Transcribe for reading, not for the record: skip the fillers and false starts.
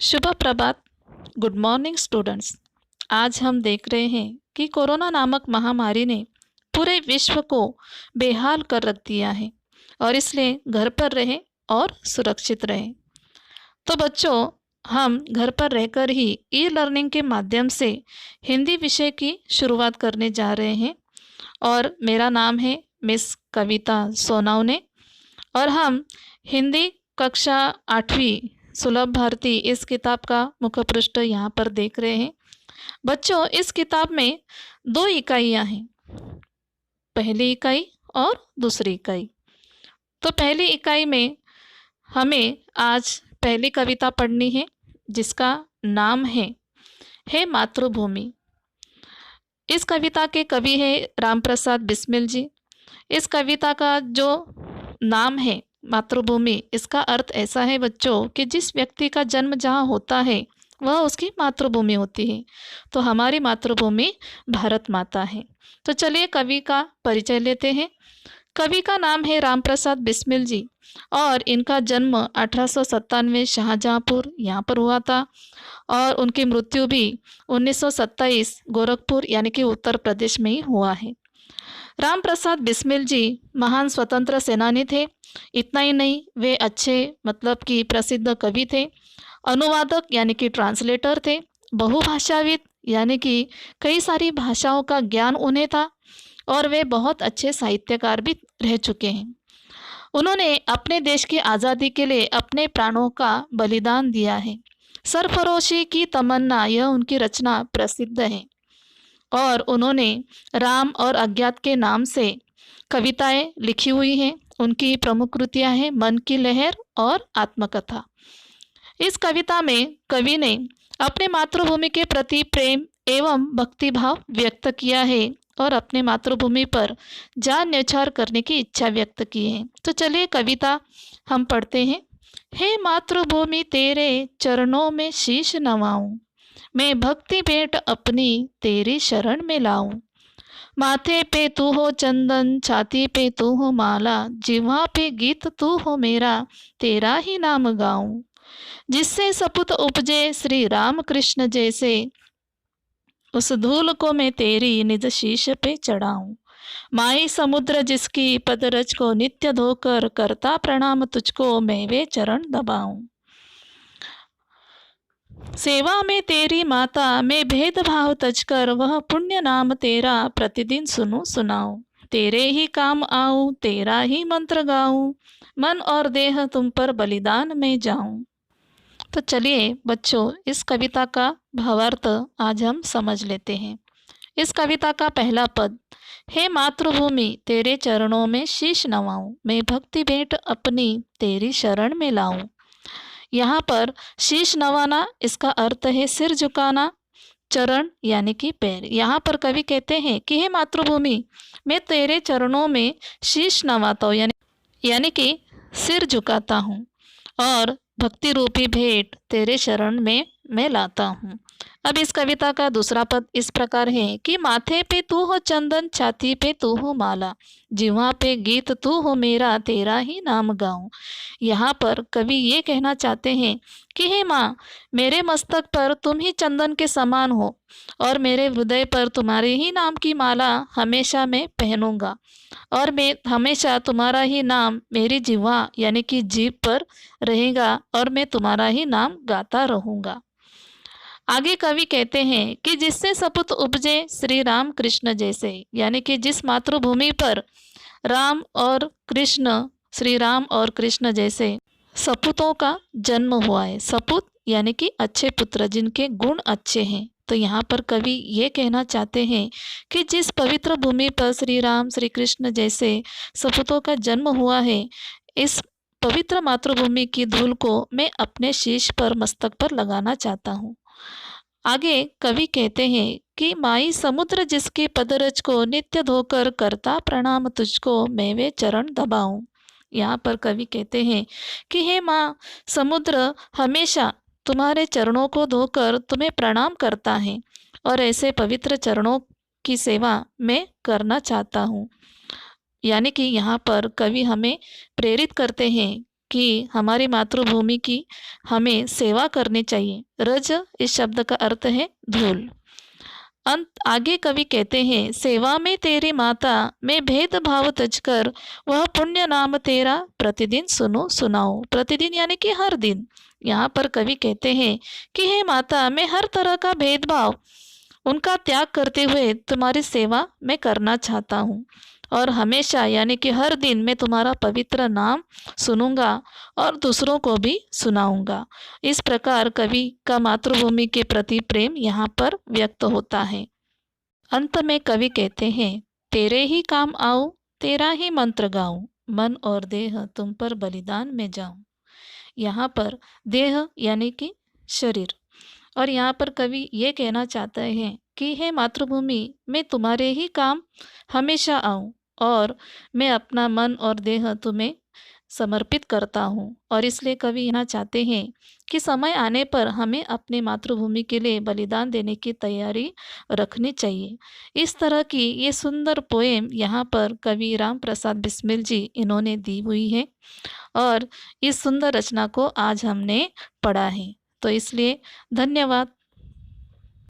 शुभ प्रभात। Good morning students. आज हम देख रहे हैं कि कोरोना नामक महामारी ने पूरे विश्व को बेहाल कर रख दिया है और इसलिए घर पर रहें और सुरक्षित रहें। तो बच्चों, हम घर पर रहकर ही ई लर्निंग के माध्यम से हिंदी विषय की शुरुआत करने जा रहे हैं और मेरा नाम है मिस कविता सोनावने और हम हिंदी कक्षा 8वीं सुलभ भारती इस किताब का मुख्य पृष्ठ यहाँ पर देख रहे हैं। बच्चों, इस किताब में 2 इकाइयाँ हैं, पहली इकाई और दूसरी इकाई। तो पहली इकाई में हमें आज पहली कविता पढ़नी है जिसका नाम है मातृभूमि। इस कविता के कवि है राम प्रसाद बिस्मिल जी। इस कविता का जो नाम है मातृभूमि, इसका अर्थ ऐसा है बच्चों कि जिस व्यक्ति का जन्म जहाँ होता है वह उसकी मातृभूमि होती है। तो हमारी मातृभूमि भारत माता है। तो चलिए कवि का परिचय लेते हैं। कवि का नाम है राम प्रसाद बिस्मिल जी और इनका जन्म 1897 शाहजहाँपुर यहाँ पर हुआ था और उनकी मृत्यु भी 1927 गोरखपुर यानी कि उत्तर प्रदेश में ही हुआ है। राम प्रसाद बिस्मिल जी महान स्वतंत्र सेनानी थे। इतना ही नहीं, वे अच्छे कि प्रसिद्ध कवि थे, अनुवादक यानी कि ट्रांसलेटर थे, बहुभाषाविद यानी कि कई सारी भाषाओं का ज्ञान उन्हें था और वे बहुत अच्छे साहित्यकार भी रह चुके हैं। उन्होंने अपने देश की आज़ादी के लिए अपने प्राणों का बलिदान दिया है। सरफरोशी की तमन्ना, यह उनकी रचना प्रसिद्ध है और उन्होंने राम और अज्ञात के नाम से कविताएं लिखी हुई हैं। उनकी प्रमुख कृतियां हैं मन की लहर और आत्मकथा। इस कविता में कवि ने अपने मातृभूमि के प्रति प्रेम एवं भक्तिभाव व्यक्त किया है और अपने मातृभूमि पर जान न्यौछावर करने की इच्छा व्यक्त की है। तो चलिए कविता हम पढ़ते हैं। हे मातृभूमि तेरे चरणों में शीश नवाऊं, मैं भक्ति भेंट अपनी तेरी शरण में लाऊं। माथे पे तू हो चंदन, छाती पे तू हो माला, जिह्वा पे गीत तू हो मेरा, तेरा ही नाम गाऊं। जिससे सपूत उपजे श्री राम कृष्ण जैसे, उस धूल को मैं तेरी निज शीश पे चढ़ाऊं। माई समुद्र जिसकी पदरज को नित्य धोकर, करता प्रणाम तुझको मैं वे चरण दबाऊं। सेवा में तेरी माता मैं भेदभाव तजकर, वह पुण्य नाम तेरा प्रतिदिन सुनूं सुनाऊं। तेरे ही काम आऊं, तेरा ही मंत्र गाऊं, मन और देह तुम पर बलिदान में जाऊं। तो चलिए बच्चों, इस कविता का भावार्थ आज हम समझ लेते हैं। इस कविता का पहला पद, हे मातृभूमि तेरे चरणों में शीश नवाऊं, मैं भक्ति भेंट अपनी तेरी शरण में लाऊं। यहाँ पर शीश नवाना, इसका अर्थ है सिर झुकाना, चरण यानी कि पैर। यहाँ पर कवि कहते हैं कि हे मातृभूमि, मैं तेरे चरणों में शीश नवाता हूँ यानी कि सिर झुकाता हूँ और भक्ति रूपी भेंट तेरे शरण में मैं लाता हूँ। अब इस कविता का दूसरा पद इस प्रकार है कि माथे पे तू हो चंदन, छाती पे तू हो माला, जिह्वा पे गीत तू हो मेरा, तेरा ही नाम गाऊं। यहाँ पर कवि ये कहना चाहते हैं कि हे माँ, मेरे मस्तक पर तुम ही चंदन के समान हो और मेरे हृदय पर तुम्हारे ही नाम की माला हमेशा मैं पहनूंगा और मैं हमेशा तुम्हारा ही नाम मेरी जिह्वा यानी कि जीभ पर रहेगा और मैं तुम्हारा ही नाम गाता रहूँगा। आगे कवि कहते हैं कि जिससे सपूत उपजे श्री राम कृष्ण जैसे, यानी कि जिस मातृभूमि पर राम और कृष्ण, श्री राम और कृष्ण जैसे सपूतों का जन्म हुआ है। सपूत यानी कि अच्छे पुत्र, जिनके गुण अच्छे हैं। तो यहाँ पर कवि ये कहना चाहते हैं कि जिस पवित्र भूमि पर श्री राम श्री कृष्ण जैसे सपूतों का जन्म हुआ है, इस पवित्र मातृभूमि की धूल को मैं अपने शीश पर, मस्तक पर लगाना चाहता हूँ। आगे कवि कहते हैं कि माई समुद्र जिसकी पदरज को नित्य धोकर, करता प्रणाम तुझको मैं वे चरण दबाऊं। यहाँ पर कवि कहते हैं कि हे माँ, समुद्र हमेशा तुम्हारे चरणों को धोकर तुम्हें प्रणाम करता है और ऐसे पवित्र चरणों की सेवा मैं करना चाहता हूँ। यानी कि यहाँ पर कवि हमें प्रेरित करते हैं कि हमारी मातृभूमि की हमें सेवा करनी चाहिए। रज इस शब्द का अर्थ है धूल। अंत आगे कवि कहते हैं, सेवा में तेरी माता मैं भेदभाव तजकर वह पुण्य नाम तेरा प्रतिदिन सुनो सुनाओ। प्रतिदिन यानी कि हर दिन। यहाँ पर कवि कहते हैं कि हे माता, मैं हर तरह का भेदभाव उनका त्याग करते हुए तुम्हारी सेवा मैं करना चाहता हूँ, और हमेशा यानी कि हर दिन मैं तुम्हारा पवित्र नाम सुनूंगा और दूसरों को भी सुनाऊंगा। इस प्रकार कवि का मातृभूमि के प्रति प्रेम यहाँ पर व्यक्त होता है। अंत में कवि कहते हैं, तेरे ही काम आऊं, तेरा ही मंत्र गाऊं, मन और देह तुम पर बलिदान में जाऊं। यहाँ पर देह यानी कि शरीर, और यहाँ पर कवि ये कहना चाहता है कि हे मातृभूमि, मैं तुम्हारे ही काम हमेशा आऊं, और मैं अपना मन और देह तुम्हें समर्पित करता हूँ। और इसलिए कवि यहाँ चाहते हैं कि समय आने पर हमें अपने मातृभूमि के लिए बलिदान देने की तैयारी रखनी चाहिए। इस तरह की ये सुंदर पोएम यहाँ पर कवि राम प्रसाद बिस्मिल जी इन्होंने दी हुई है, और इस सुंदर रचना को आज हमने पढ़ा है। तो इसलिए धन्यवाद।